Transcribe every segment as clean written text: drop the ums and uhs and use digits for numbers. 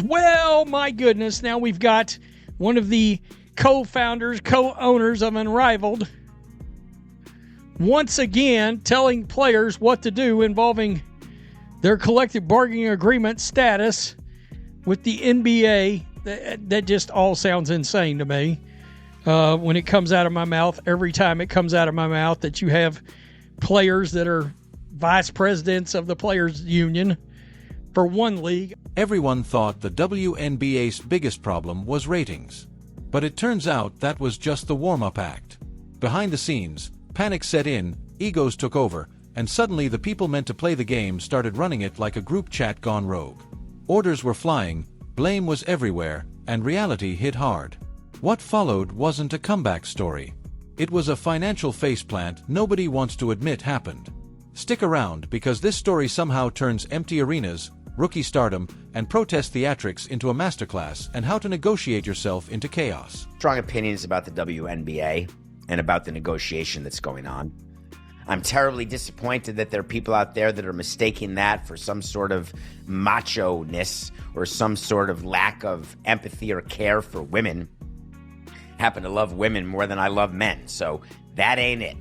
Well, my goodness, now we've got one of the co-founders, co-owners of Unrivaled once again telling players what to do involving their collective bargaining agreement status with the NBA. That just all sounds insane to me when it comes out of my mouth. Every time it comes out of my mouth that you have players that are vice presidents of the players' union for one league. Everyone thought the WNBA's biggest problem was ratings. But it turns out that was just the warm-up act. Behind the scenes, panic set in, egos took over, and suddenly the people meant to play the game started running it like a group chat gone rogue. Orders were flying, blame was everywhere, and reality hit hard. What followed wasn't a comeback story. It was a financial faceplant nobody wants to admit happened. Stick around because this story somehow turns empty arenas, rookie stardom, and protest theatrics into a masterclass and how to negotiate yourself into chaos. Strong opinions about the WNBA and about the negotiation that's going on. I'm terribly disappointed that there are people out there that are mistaking that for some sort of macho-ness or some sort of lack of empathy or care for women. Happen to love women more than I love men, so that ain't it.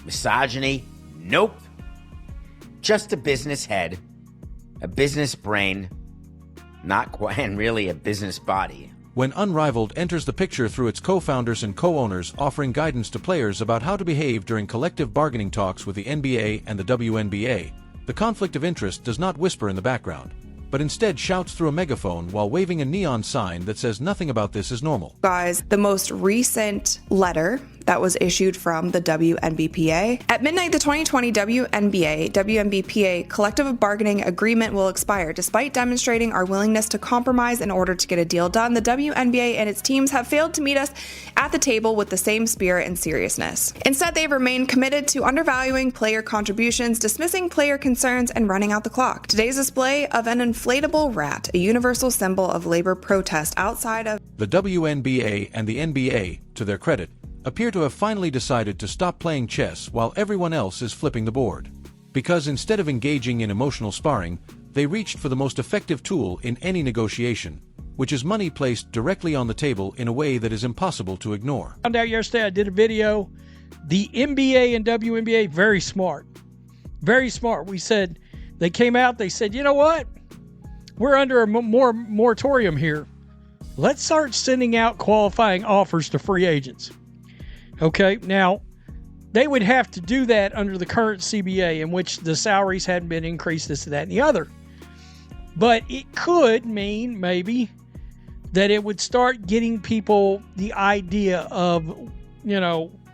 Misogyny? Nope. Just a business head, a business brain, not quite, and really a business body. When Unrivaled enters the picture through its co-founders and co-owners offering guidance to players about how to behave during collective bargaining talks with the NBA and the WNBA, the conflict of interest does not whisper in the background, but instead shouts through a megaphone while waving a neon sign that says nothing about this is normal. Guys, the most recent letter that was issued from the WNBPA. At midnight, the 2020 WNBA collective bargaining agreement will expire. Despite demonstrating our willingness to compromise in order to get a deal done, the WNBA and its teams have failed to meet us at the table with the same spirit and seriousness. Instead, they've remained committed to undervaluing player contributions, dismissing player concerns, and running out the clock. Today's display of an inflatable rat, a universal symbol of labor protest outside of the WNBA and the NBA, to their credit, appear to have finally decided to stop playing chess while everyone else is flipping the board. Because instead of engaging in emotional sparring, they reached for the most effective tool in any negotiation, which is money placed directly on the table in a way that is impossible to ignore. Found out yesterday, I did a video. The NBA and WNBA, very smart. Very smart. We said, they came out, they said, you know what? We're under a moratorium here. Let's start sending out qualifying offers to free agents. Okay, now, they would have to do that under the current CBA in which the salaries hadn't been increased, this, that, and the other. But it could mean, maybe, that it would start getting people the idea of,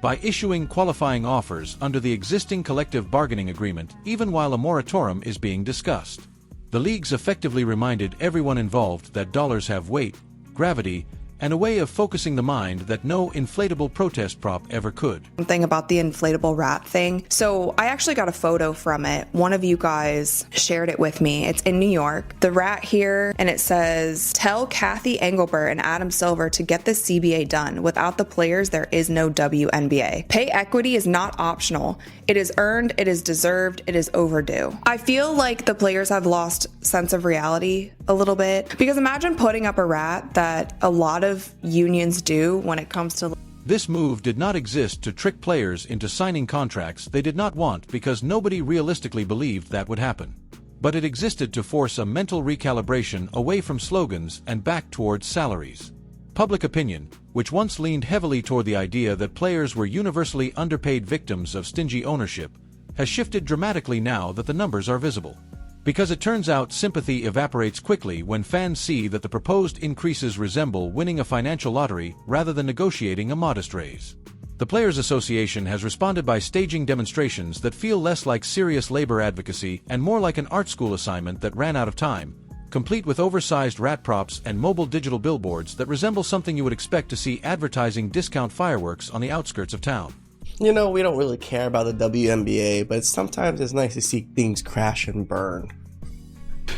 by issuing qualifying offers under the existing collective bargaining agreement, even while a moratorium is being discussed. The leagues effectively reminded everyone involved that dollars have weight, gravity, and a way of focusing the mind that no inflatable protest prop ever could. Something about the inflatable rat thing. So I actually got a photo from it. One of you guys shared it with me. It's in New York. The rat here, and it says, tell Kathy Engelbert and Adam Silver to get the CBA done. Without the players, there is no WNBA. Pay equity is not optional. It is earned, it is deserved, it is overdue. I feel like the players have lost sense of reality a little bit, because imagine putting up a rat that a lot of unions do when it comes to... This move did not exist to trick players into signing contracts they did not want because nobody realistically believed that would happen. But it existed to force a mental recalibration away from slogans and back towards salaries. Public opinion, which once leaned heavily toward the idea that players were universally underpaid victims of stingy ownership, has shifted dramatically now that the numbers are visible. Because it turns out sympathy evaporates quickly when fans see that the proposed increases resemble winning a financial lottery rather than negotiating a modest raise. The Players Association has responded by staging demonstrations that feel less like serious labor advocacy and more like an art school assignment that ran out of time, complete with oversized rat props and mobile digital billboards that resemble something you would expect to see advertising discount fireworks on the outskirts of town. We don't really care about the WNBA, but sometimes it's nice to see things crash and burn.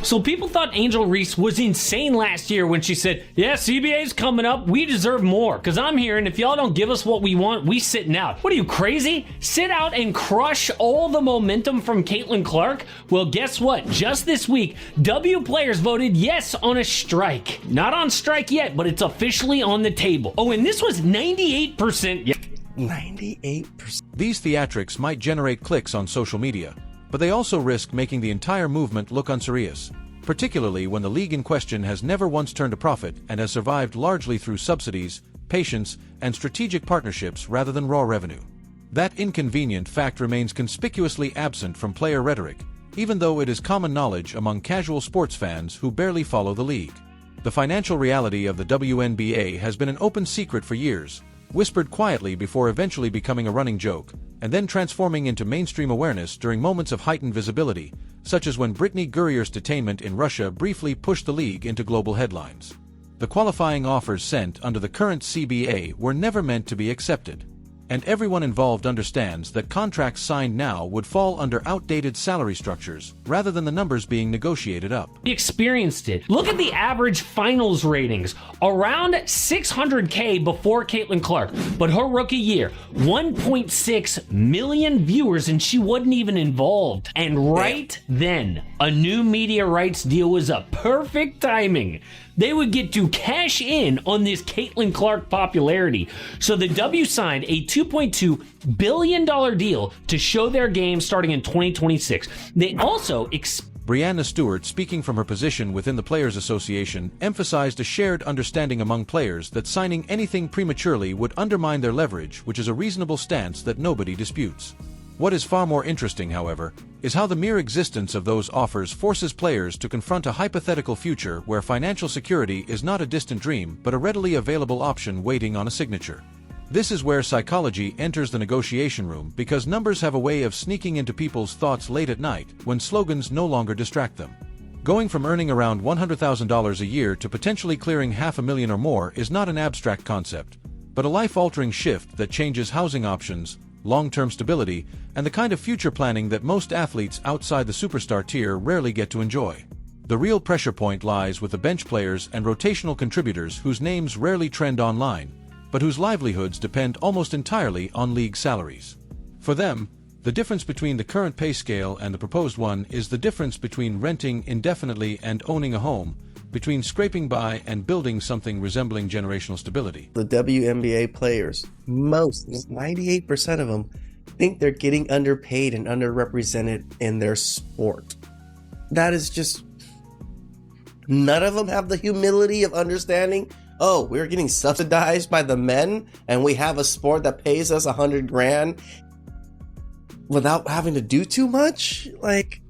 So people thought Angel Reese was insane last year when she said, yeah, CBA's coming up. We deserve more. Because I'm here, and if y'all don't give us what we want, we sitting out. What are you, crazy? Sit out and crush all the momentum from Caitlin Clark? Well, guess what? Just this week, W players voted yes on a strike. Not on strike yet, but it's officially on the table. Oh, and this was 98%. Yeah. 98%. These theatrics might generate clicks on social media, but they also risk making the entire movement look unserious, particularly when the league in question has never once turned a profit and has survived largely through subsidies, patience, and strategic partnerships rather than raw revenue. That inconvenient fact remains conspicuously absent from player rhetoric, even though it is common knowledge among casual sports fans who barely follow the league. The financial reality of the WNBA has been an open secret for years, whispered quietly before eventually becoming a running joke, and then transforming into mainstream awareness during moments of heightened visibility, such as when Brittany Gurrier's detainment in Russia briefly pushed the league into global headlines. The qualifying offers sent under the current CBA were never meant to be accepted, and everyone involved understands that contracts signed now would fall under outdated salary structures rather than the numbers being negotiated up. We experienced it. Look at the average finals ratings. Around 600K before Caitlin Clark, but her rookie year, 1.6 million viewers, and she wasn't even involved. And right then, a new media rights deal was up. Perfect timing. They would get to cash in on this Caitlin Clark popularity. So the W signed a $2.2 billion deal to show their game starting in 2026. They also Brianna Stewart, speaking from her position within the Players Association, emphasized a shared understanding among players that signing anything prematurely would undermine their leverage, which is a reasonable stance that nobody disputes. What is far more interesting, however, is how the mere existence of those offers forces players to confront a hypothetical future where financial security is not a distant dream but a readily available option waiting on a signature. This is where psychology enters the negotiation room, because numbers have a way of sneaking into people's thoughts late at night when slogans no longer distract them. Going from earning around $100,000 a year to potentially clearing $500,000 or more is not an abstract concept, but a life-altering shift that changes housing options, long-term stability, and the kind of future planning that most athletes outside the superstar tier rarely get to enjoy. The real pressure point lies with the bench players and rotational contributors whose names rarely trend online, but whose livelihoods depend almost entirely on league salaries. For them, the difference between the current pay scale and the proposed one is the difference between renting indefinitely and owning a home, between scraping by and building something resembling generational stability. The WNBA players, most, 98% of them, think they're getting underpaid and underrepresented in their sport. That is just, none of them have the humility of understanding, oh, we're getting subsidized by the men and we have a sport that pays us $100,000 without having to do too much. Like,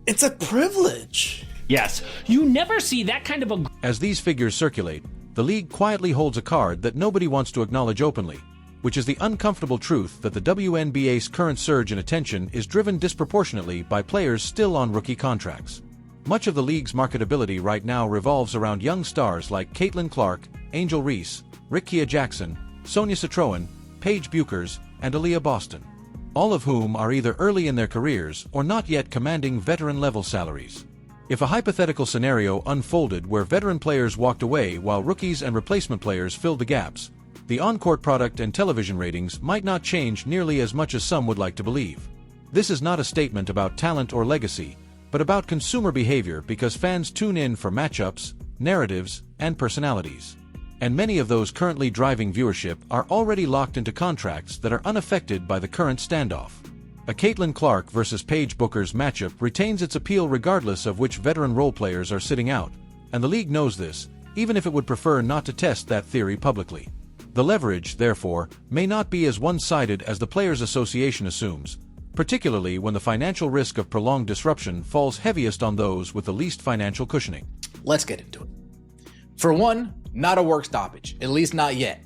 it's a privilege. Yes, you never see that kind of a... As these figures circulate, the league quietly holds a card that nobody wants to acknowledge openly, which is the uncomfortable truth that the WNBA's current surge in attention is driven disproportionately by players still on rookie contracts. Much of the league's marketability right now revolves around young stars like Caitlin Clark, Angel Reese, Rickea Jackson, Sonia Citroen, Paige Buchers, and Aaliyah Boston, all of whom are either early in their careers or not yet commanding veteran-level salaries. If a hypothetical scenario unfolded where veteran players walked away while rookies and replacement players filled the gaps, the on-court product and television ratings might not change nearly as much as some would like to believe. This is not a statement about talent or legacy, but about consumer behavior, because fans tune in for matchups, narratives, and personalities. And many of those currently driving viewership are already locked into contracts that are unaffected by the current standoff. A Caitlin Clark versus Paige Buchers matchup retains its appeal regardless of which veteran role players are sitting out, and the league knows this, even if it would prefer not to test that theory publicly. The leverage, therefore, may not be as one-sided as the Players Association assumes, particularly when the financial risk of prolonged disruption falls heaviest on those with the least financial cushioning. Let's get into it. For one, not a work stoppage, at least not yet.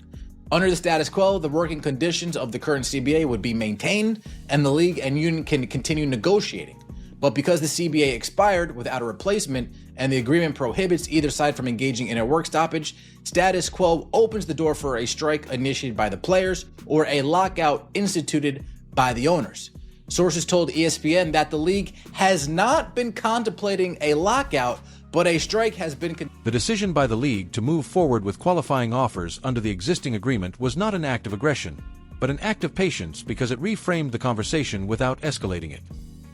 Under the status quo, the working conditions of the current CBA would be maintained, and the league and union can continue negotiating. But because the CBA expired without a replacement and the agreement prohibits either side from engaging in a work stoppage, status quo opens the door for a strike initiated by the players or a lockout instituted by the owners. Sources told ESPN that the league has not been contemplating a lockout, but a strike has been... The decision by the league to move forward with qualifying offers under the existing agreement was not an act of aggression, but an act of patience because it reframed the conversation without escalating it.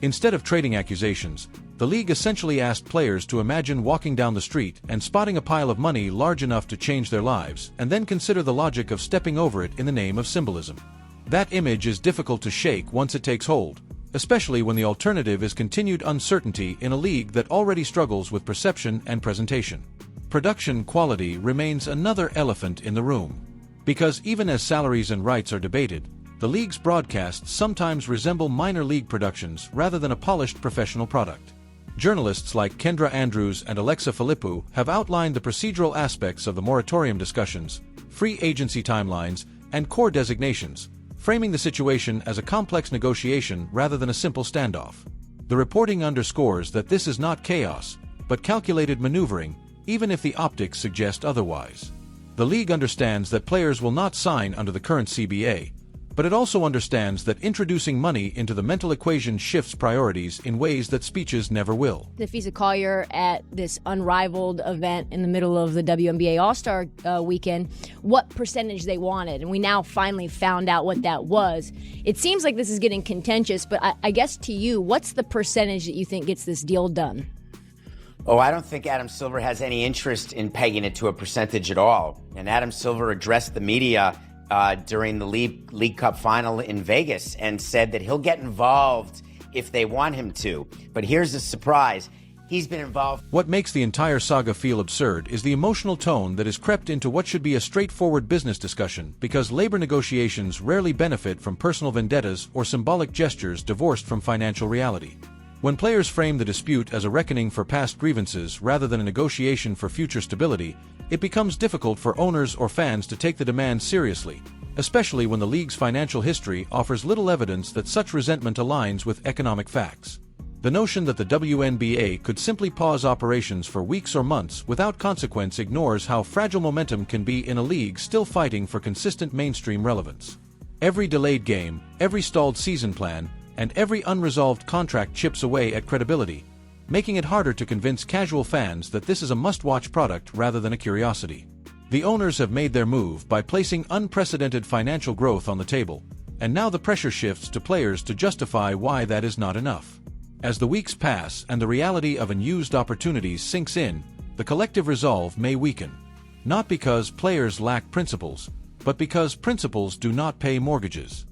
Instead of trading accusations, the league essentially asked players to imagine walking down the street and spotting a pile of money large enough to change their lives, and then consider the logic of stepping over it in the name of symbolism. That image is difficult to shake once it takes hold, especially when the alternative is continued uncertainty in a league that already struggles with perception and presentation. Production quality remains another elephant in the room. Because even as salaries and rights are debated, the league's broadcasts sometimes resemble minor league productions rather than a polished professional product. Journalists like Kendra Andrews and Alexa Philippou have outlined the procedural aspects of the moratorium discussions, free agency timelines, and core designations, framing the situation as a complex negotiation rather than a simple standoff. The reporting underscores that this is not chaos, but calculated maneuvering, even if the optics suggest otherwise. The league understands that players will not sign under the current CBA, but it also understands that introducing money into the mental equation shifts priorities in ways that speeches never will. Nafisa Collier at this unrivaled event in the middle of the WNBA All-Star weekend, what percentage they wanted, and we now finally found out what that was. It seems like this is getting contentious, but I guess to you, what's the percentage that you think gets this deal done? Oh, I don't think Adam Silver has any interest in pegging it to a percentage at all. And Adam Silver addressed the media during the League Cup final in Vegas and said that he'll get involved if they want him to. But here's the surprise. He's been involved. What makes the entire saga feel absurd is the emotional tone that has crept into what should be a straightforward business discussion, because labor negotiations rarely benefit from personal vendettas or symbolic gestures divorced from financial reality. When players frame the dispute as a reckoning for past grievances rather than a negotiation for future stability, it becomes difficult for owners or fans to take the demand seriously, especially when the league's financial history offers little evidence that such resentment aligns with economic facts. The notion that the WNBA could simply pause operations for weeks or months without consequence ignores how fragile momentum can be in a league still fighting for consistent mainstream relevance. Every delayed game, every stalled season plan, and every unresolved contract chips away at credibility, making it harder to convince casual fans that this is a must-watch product rather than a curiosity. The owners have made their move by placing unprecedented financial growth on the table, and now the pressure shifts to players to justify why that is not enough. As the weeks pass and the reality of unused opportunities sinks in, the collective resolve may weaken. Not because players lack principles, but because principles do not pay mortgages.